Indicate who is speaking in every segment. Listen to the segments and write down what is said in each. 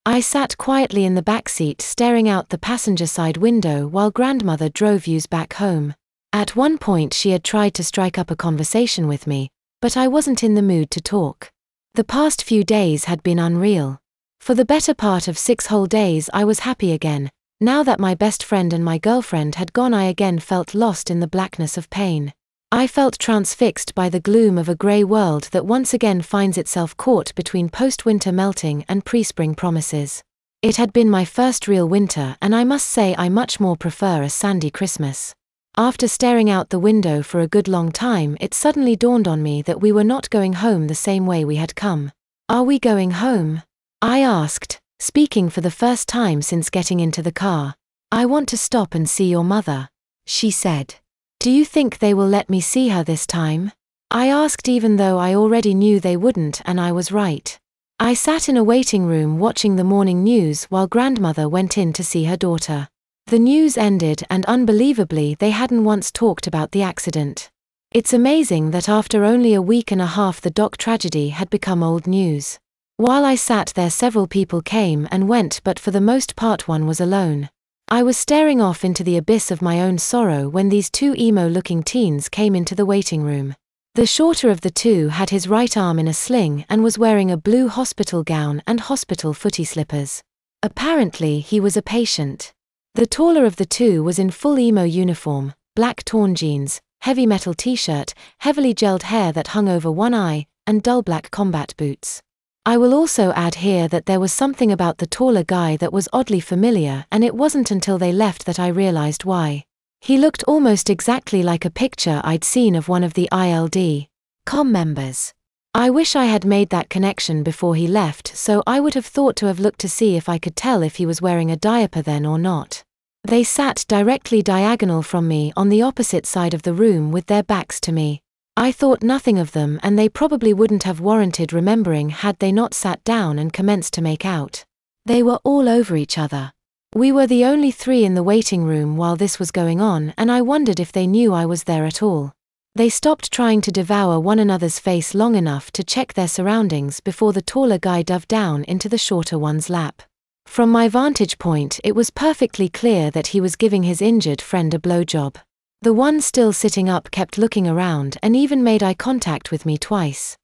Speaker 1: I sat quietly in the backseat staring out the passenger side window while grandmother drove us back home. At one point she had tried to strike up a conversation with me, but I wasn't in the mood to talk. The past few days had been unreal. For the better part of 6 whole days I was happy again. Now that my best friend and my girlfriend had gone, I again felt lost in the blackness of pain. I felt transfixed by the gloom of a grey world that once again finds itself caught between post-winter melting and pre-spring promises. It had been my first real winter, and I must say I much more prefer a sandy Christmas. After staring out the window for a good long time, it suddenly dawned on me that we were not going home the same way we had come. "Are we going home?" I asked, speaking for the first time since getting into the car. "I want to stop and see your mother," she said. "Do you think they will let me see her this time?" I asked, even though I already knew they wouldn't, and I was right. I sat in a waiting room watching the morning news while grandmother went in to see her daughter. The news ended, and unbelievably they hadn't once talked about the accident. It's amazing that after only a week and a half the dock tragedy had become old news. While I sat there, several people came and went, but for the most part one was alone. I was staring off into the abyss of my own sorrow when these 2 emo-looking teens came into the waiting room. The shorter of the 2 had his right arm in a sling and was wearing a blue hospital gown and hospital footy slippers. Apparently he was a patient. The taller of the 2 was in full emo uniform, black torn jeans, heavy metal t-shirt, heavily gelled hair that hung over one eye, and dull black combat boots. I will also add here that there was something about the taller guy that was oddly familiar, and it wasn't until they left that I realized why. He looked almost exactly like a picture I'd seen of one of the ILD.com members. I wish I had made that connection before he left, so I would have thought to have looked to see if I could tell if he was wearing a diaper then or not. They sat directly diagonal from me on the opposite side of the room with their backs to me. I thought nothing of them, and they probably wouldn't have warranted remembering had they not sat down and commenced to make out. They were all over each other. We were the only 3 in the waiting room while this was going on, and I wondered if they knew I was there at all. They stopped trying to devour one another's face long enough to check their surroundings before the taller guy dove down into the shorter one's lap. From my vantage point, it was perfectly clear that he was giving his injured friend a blowjob. The one still sitting up kept looking around and even made eye contact with me twice.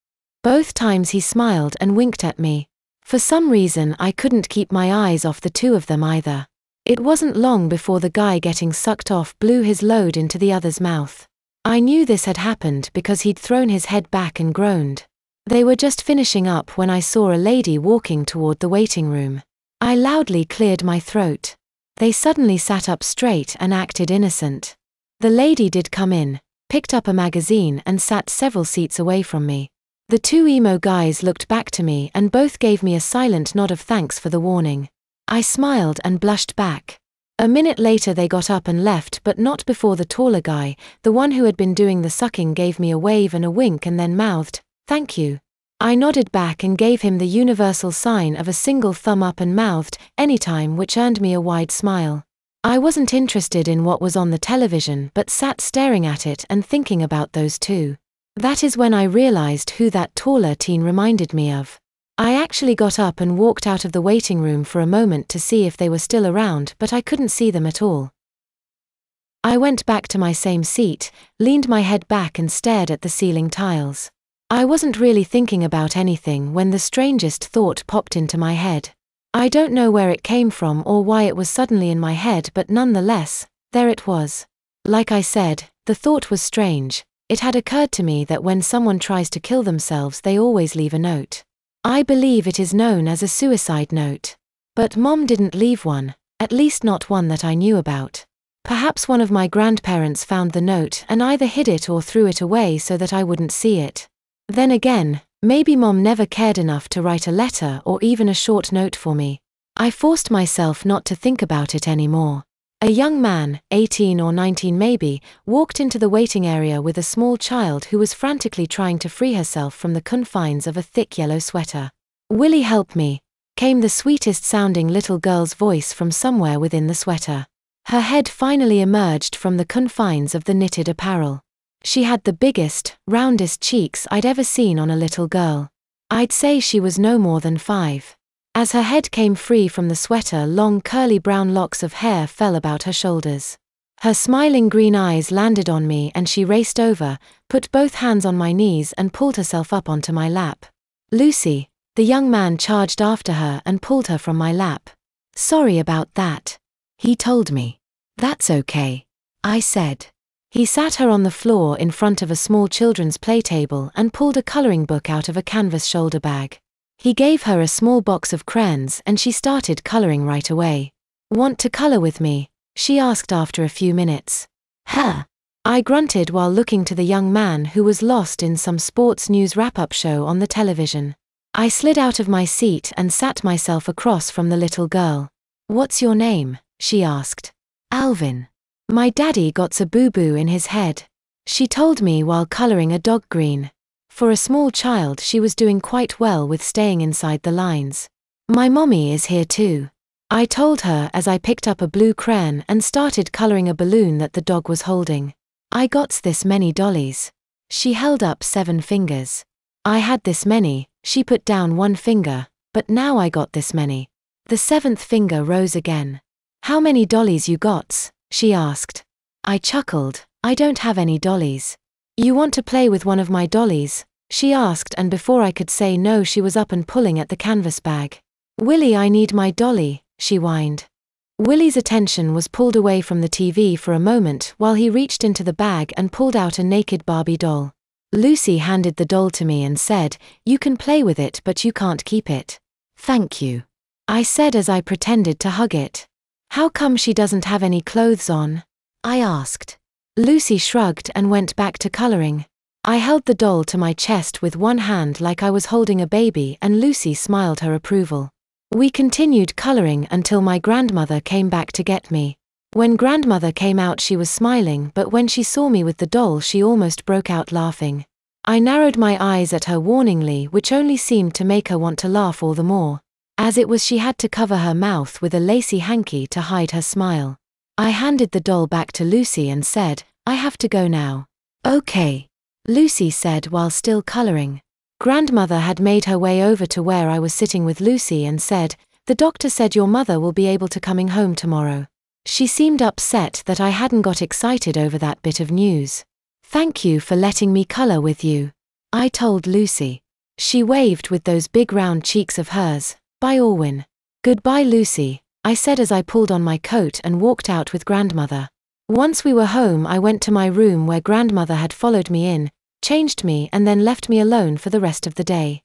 Speaker 1: Both times he smiled and winked at me. For some reason I couldn't keep my eyes off the 2 of them either. It wasn't long before the guy getting sucked off blew his load into the other's mouth. I knew this had happened because he'd thrown his head back and groaned. They were just finishing up when I saw a lady walking toward the waiting room. I loudly cleared my throat. They suddenly sat up straight and acted innocent. The lady did come in, picked up a magazine and sat several seats away from me. The 2 emo guys looked back to me and both gave me a silent nod of thanks for the warning. I smiled and blushed back. A minute later they got up and left, but not before the taller guy, the one who had been doing the sucking, gave me a wave and a wink and then mouthed, "Thank you." I nodded back and gave him the universal sign of a single thumb up and mouthed, "Anytime," which earned me a wide smile. I wasn't interested in what was on the television but sat staring at it and thinking about those 2. That is when I realized who that taller teen reminded me of. I actually got up and walked out of the waiting room for a moment to see if they were still around, but I couldn't see them at all. I went back to my same seat, leaned my head back and stared at the ceiling tiles. I wasn't really thinking about anything when the strangest thought popped into my head. I don't know where it came from or why it was suddenly in my head, but nonetheless, there it was. Like I said, the thought was strange. It had occurred to me that when someone tries to kill themselves they always leave a note. I believe it is known as a suicide note. But Mom didn't leave one, at least not one that I knew about. Perhaps one of my grandparents found the note and either hid it or threw it away so that I wouldn't see it. Then again, maybe Mom never cared enough to write a letter or even a short note for me. I forced myself not to think about it anymore. A young man, 18 or 19 maybe, walked into the waiting area with a small child who was frantically trying to free herself from the confines of a thick yellow sweater. "Willie, help me," came the sweetest sounding little girl's voice from somewhere within the sweater. Her head finally emerged from the confines of the knitted apparel. She had the biggest, roundest cheeks I'd ever seen on a little girl. I'd say she was no more than 5. As her head came free from the sweater, long curly brown locks of hair fell about her shoulders. Her smiling green eyes landed on me and she raced over, put both hands on my knees and pulled herself up onto my lap. "Lucy," the young man charged after her and pulled her from my lap. "Sorry about that," he told me. "That's okay," I said. He sat her on the floor in front of a small children's play table and pulled a coloring book out of a canvas shoulder bag. He gave her a small box of crayons and she started coloring right away. "Want to color with me?" she asked after a few minutes. "Huh," I grunted while looking to the young man who was lost in some sports news wrap-up show on the television. I slid out of my seat and sat myself across from the little girl. "What's your name?" she asked. "Alvin. My daddy got's a boo-boo in his head," she told me while coloring a dog green. For a small child, she was doing quite well with staying inside the lines. "My mommy is here too," I told her as I picked up a blue crayon and started coloring a balloon that the dog was holding. "I got this many dollies." She held up 7 fingers. "I had this many," she put down 1 finger, "but now I got this many." The 7th finger rose again. "How many dollies you gots?" she asked. I chuckled. "I don't have any dollies." "You want to play with one of my dollies?" she asked, and before I could say no she was up and pulling at the canvas bag. "Willie, I need my dolly," she whined. Willie's attention was pulled away from the TV for a moment while he reached into the bag and pulled out a naked Barbie doll. Lucy handed the doll to me and said, "You can play with it but you can't keep it." "Thank you," I said as I pretended to hug it. "How come she doesn't have any clothes on?" I asked. Lucy shrugged and went back to coloring. I held the doll to my chest with one hand like I was holding a baby and Lucy smiled her approval. We continued coloring until my grandmother came back to get me. When grandmother came out she was smiling, but when she saw me with the doll she almost broke out laughing. I narrowed my eyes at her warningly, which only seemed to make her want to laugh all the more. As it was, she had to cover her mouth with a lacy hanky to hide her smile. I handed the doll back to Lucy and said, "I have to go now." "Okay," Lucy said while still coloring. Grandmother had made her way over to where I was sitting with Lucy and said, "The doctor said your mother will be able to coming home tomorrow." She seemed upset that I hadn't got excited over that bit of news. "Thank you for letting me color with you," I told Lucy. She waved with those big round cheeks of hers. "Bye, Alwyn." "Goodbye, Lucy," I said as I pulled on my coat and walked out with grandmother. Once we were home I went to my room where grandmother had followed me in, changed me and then left me alone for the rest of the day.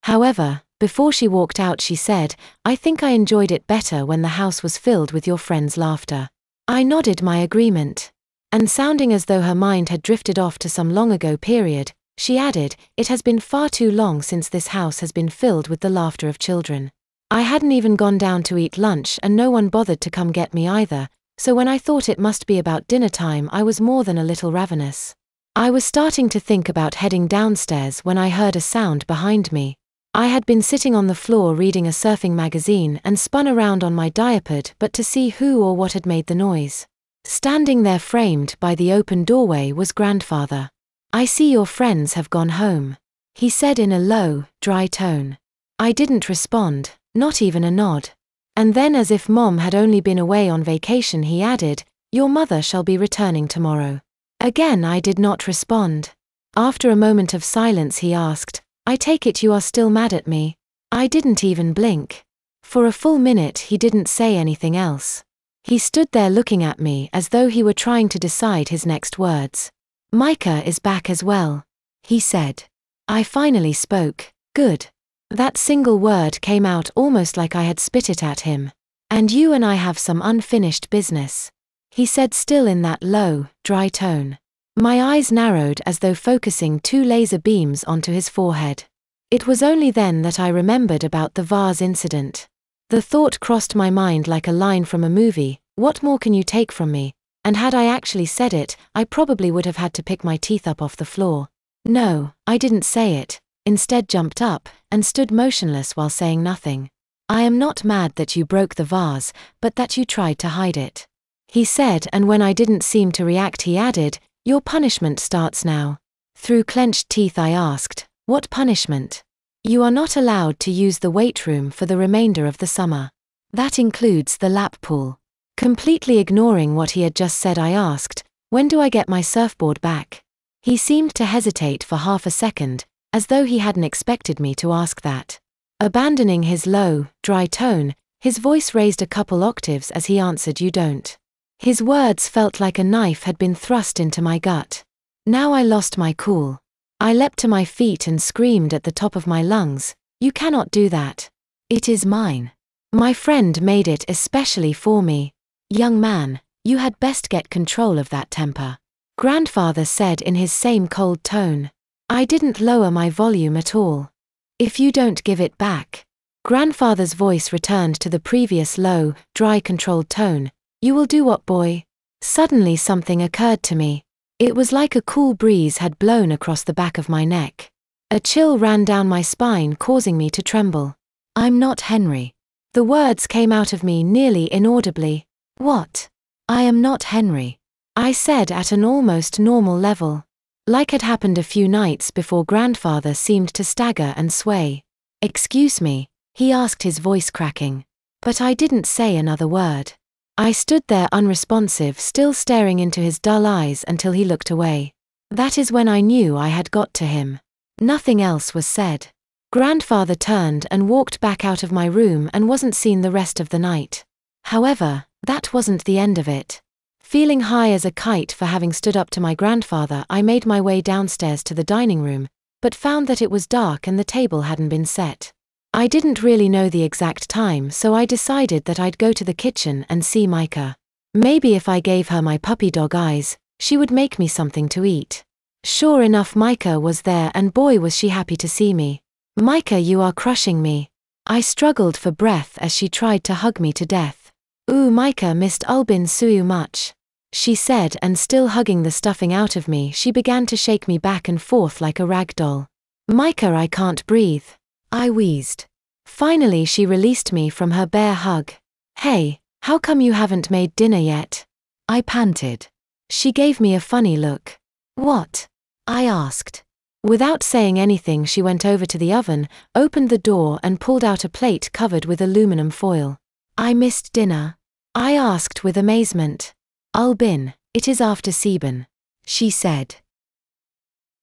Speaker 1: However, before she walked out she said, "I think I enjoyed it better when the house was filled with your friends' laughter." I nodded my agreement. And sounding as though her mind had drifted off to some long ago period, she added, "It has been far too long since this house has been filled with the laughter of children. I hadn't even gone down to eat lunch and no one bothered to come get me either, so when I thought it must be about dinner time I was more than a little ravenous." I was starting to think about heading downstairs when I heard a sound behind me. I had been sitting on the floor reading a surfing magazine and spun around on my diapered but to see who or what had made the noise. Standing there framed by the open doorway was grandfather. "I see your friends have gone home," he said in a low, dry tone. I didn't respond, not even a nod. And then as if Mom had only been away on vacation he added, "Your mother shall be returning tomorrow." Again I did not respond. After a moment of silence he asked, "I take it you are still mad at me?" I didn't even blink. For a full minute he didn't say anything else. He stood there looking at me as though he were trying to decide his next words. "Micah is back as well," he said. I finally spoke. "Good." That single word came out almost like I had spit it at him. "And you and I have some unfinished business," he said still in that low, dry tone. My eyes narrowed as though focusing 2 laser beams onto his forehead. It was only then that I remembered about the vase incident. The thought crossed my mind like a line from a movie, "What more can you take from me?" And had I actually said it, I probably would have had to pick my teeth up off the floor. No, I didn't say it, instead jumped up and stood motionless while saying nothing. "I am not mad that you broke the vase, but that you tried to hide it," he said, and when I didn't seem to react he added, "Your punishment starts now." Through clenched teeth I asked, "What punishment?" You are not allowed to use the weight room for the remainder of the summer. That includes the lap pool. Completely ignoring what he had just said, I asked, when do I get my surfboard back? He seemed to hesitate for half a second, as though he hadn't expected me to ask that. Abandoning his low, dry tone, his voice raised a couple octaves as he answered, you don't. His words felt like a knife had been thrust into my gut. Now I lost my cool. I leapt to my feet and screamed at the top of my lungs, you cannot do that. It is mine. My friend made it especially for me. Young man, you had best get control of that temper. Grandfather said in his same cold tone. I didn't lower my volume at all. If you don't give it back. Grandfather's voice returned to the previous low, dry, controlled tone. You will do what, boy? Suddenly something occurred to me. It was like a cool breeze had blown across the back of my neck. A chill ran down my spine, causing me to tremble. I'm not Henry. The words came out of me nearly inaudibly. What? I am not Henry. I said at an almost normal level. Like had happened a few nights before. Grandfather seemed to stagger and sway. Excuse me, he asked, his voice cracking. But I didn't say another word. I stood there unresponsive, still staring into his dull eyes until he looked away. That is when I knew I had got to him. Nothing else was said. Grandfather turned and walked back out of my room and wasn't seen the rest of the night. However, that wasn't the end of it. Feeling high as a kite for having stood up to my grandfather, I made my way downstairs to the dining room, but found that it was dark and the table hadn't been set. I didn't really know the exact time, so I decided that I'd go to the kitchen and see Micah. Maybe if I gave her my puppy dog eyes, she would make me something to eat. Sure enough, Micah was there, and boy was she happy to see me. Micah, you are crushing me. I struggled for breath as she tried to hug me to death. Ooh, Micah missed Alvin so much, she said, and still hugging the stuffing out of me, she began to shake me back and forth like a rag doll. Micah, I can't breathe. I wheezed. Finally she released me from her bear hug. Hey, how come you haven't made dinner yet? I panted. She gave me a funny look. What? I asked. Without saying anything, she went over to the oven, opened the door and pulled out a plate covered with aluminum foil. I missed dinner? I asked with amazement. Alvin, it is after 7, she said.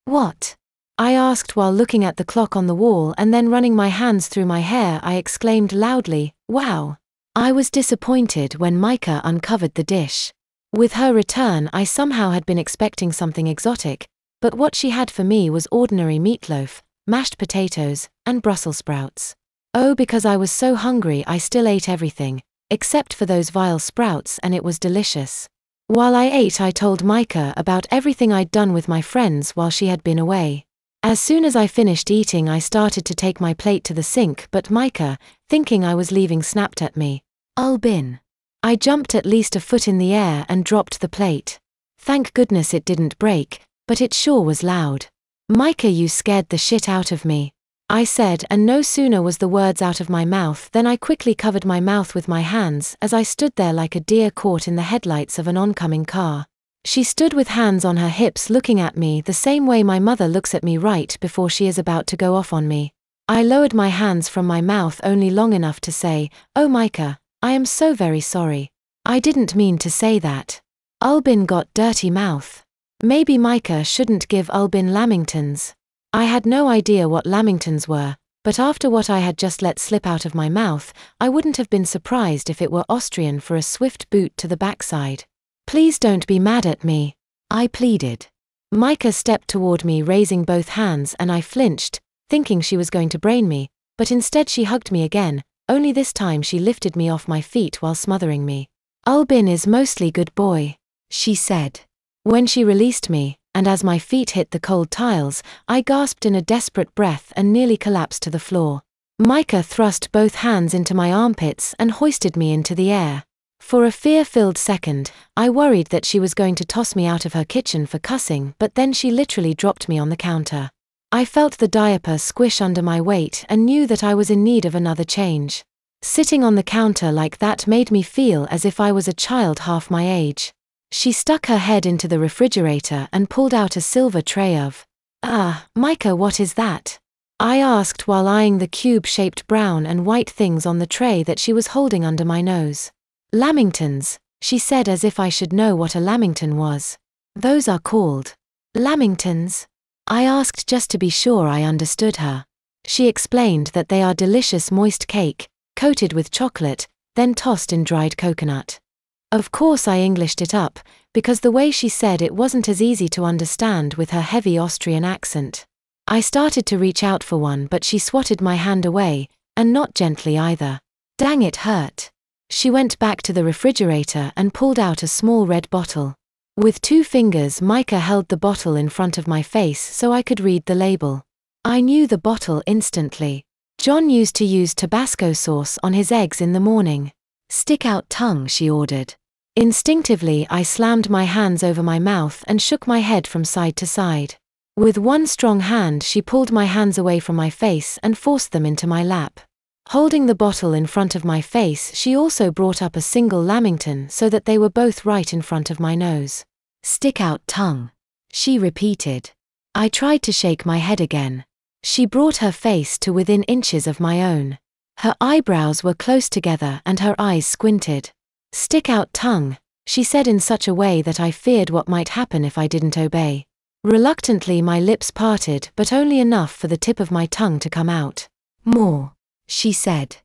Speaker 1: What? I asked while looking at the clock on the wall, and then running my hands through my hair I exclaimed loudly, wow. I was disappointed when Micah uncovered the dish. With her return, I somehow had been expecting something exotic, but what she had for me was ordinary meatloaf, mashed potatoes, and Brussels sprouts. Oh, because I was so hungry I still ate everything, except for those vile sprouts, and it was delicious. While I ate, I told Micah about everything I'd done with my friends while she had been away. As soon as I finished eating, I started to take my plate to the sink, but Micah, thinking I was leaving, snapped at me. Alvin. I jumped at least a foot in the air and dropped the plate. Thank goodness it didn't break, but it sure was loud. Micah, you scared the shit out of me, I said, and no sooner was the words out of my mouth than I quickly covered my mouth with my hands as I stood there like a deer caught in the headlights of an oncoming car. She stood with hands on her hips looking at me the same way my mother looks at me right before she is about to go off on me. I lowered my hands from my mouth only long enough to say, oh Micah, I am so very sorry. I didn't mean to say that. Alvin got dirty mouth. Maybe Micah shouldn't give Alvin lamingtons. I had no idea what lamingtons were, but after what I had just let slip out of my mouth, I wouldn't have been surprised if it were Austrian for a swift boot to the backside. Please don't be mad at me, I pleaded. Micah stepped toward me raising both hands, and I flinched, thinking she was going to brain me, but instead she hugged me again, only this time she lifted me off my feet while smothering me. Alvin is mostly good boy, she said. When she released me, and as my feet hit the cold tiles, I gasped in a desperate breath and nearly collapsed to the floor. Micah thrust both hands into my armpits and hoisted me into the air. For a fear-filled second, I worried that she was going to toss me out of her kitchen for cussing, but then she literally dropped me on the counter. I felt the diaper squish under my weight and knew that I was in need of another change. Sitting on the counter like that made me feel as if I was a child half my age. She stuck her head into the refrigerator and pulled out a silver tray of… Micah, what is that? I asked while eyeing the cube-shaped brown and white things on the tray that she was holding under my nose. Lamingtons, she said as if I should know what a lamington was. Those are called lamingtons? I asked just to be sure I understood her. She explained that they are delicious moist cake, coated with chocolate, then tossed in dried coconut. Of course I Englished it up, because the way she said it wasn't as easy to understand with her heavy Austrian accent. I started to reach out for one but she swatted my hand away, and not gently either. Dang, it hurt. She went back to the refrigerator and pulled out a small red bottle. With 2 fingers Micah held the bottle in front of my face so I could read the label. I knew the bottle instantly. John used to use Tabasco sauce on his eggs in the morning. Stick out tongue, she ordered. Instinctively I slammed my hands over my mouth and shook my head from side to side. With one strong hand she pulled my hands away from my face and forced them into my lap. Holding the bottle in front of my face, she also brought up a single lamington so that they were both right in front of my nose. Stick out tongue, she repeated. I tried to shake my head again. She brought her face to within inches of my own. Her eyebrows were close together and her eyes squinted. Stick out tongue, she said in such a way that I feared what might happen if I didn't obey. Reluctantly my lips parted, but only enough for the tip of my tongue to come out. More, she said.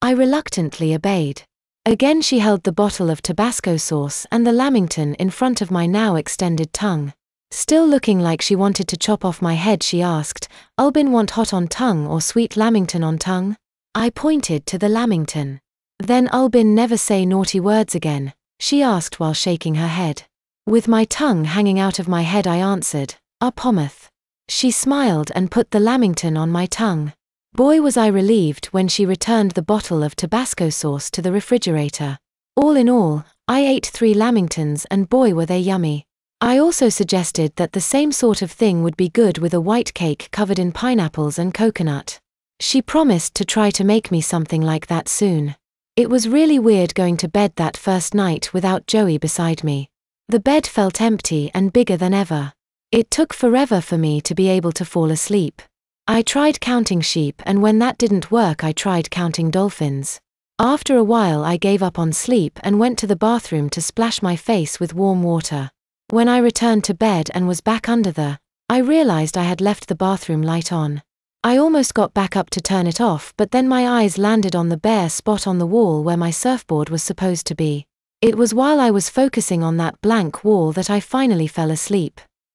Speaker 1: I reluctantly obeyed. Again she held the bottle of Tabasco sauce and the lamington in front of my now extended tongue. Still looking like she wanted to chop off my head, she asked, "Alvin, want hot on tongue or sweet lamington on tongue?" I pointed to the lamington. Then Alvin never say naughty words again, she asked while shaking her head. With my tongue hanging out of my head I answered, "Pometh." She smiled and put the lamington on my tongue. Boy was I relieved when she returned the bottle of Tabasco sauce to the refrigerator. All in all, I ate 3 lamingtons and boy were they yummy. I also suggested that the same sort of thing would be good with a white cake covered in pineapples and coconut. She promised to try to make me something like that soon. It was really weird going to bed that first night without Joey beside me. The bed felt empty and bigger than ever. It took forever for me to be able to fall asleep. I tried counting sheep, and when that didn't work I tried counting dolphins. After a while I gave up on sleep and went to the bathroom to splash my face with warm water. When I returned to bed and was back under I realized I had left the bathroom light on. I almost got back up to turn it off, but then my eyes landed on the bare spot on the wall where my surfboard was supposed to be. It was while I was focusing on that blank wall that I finally fell asleep.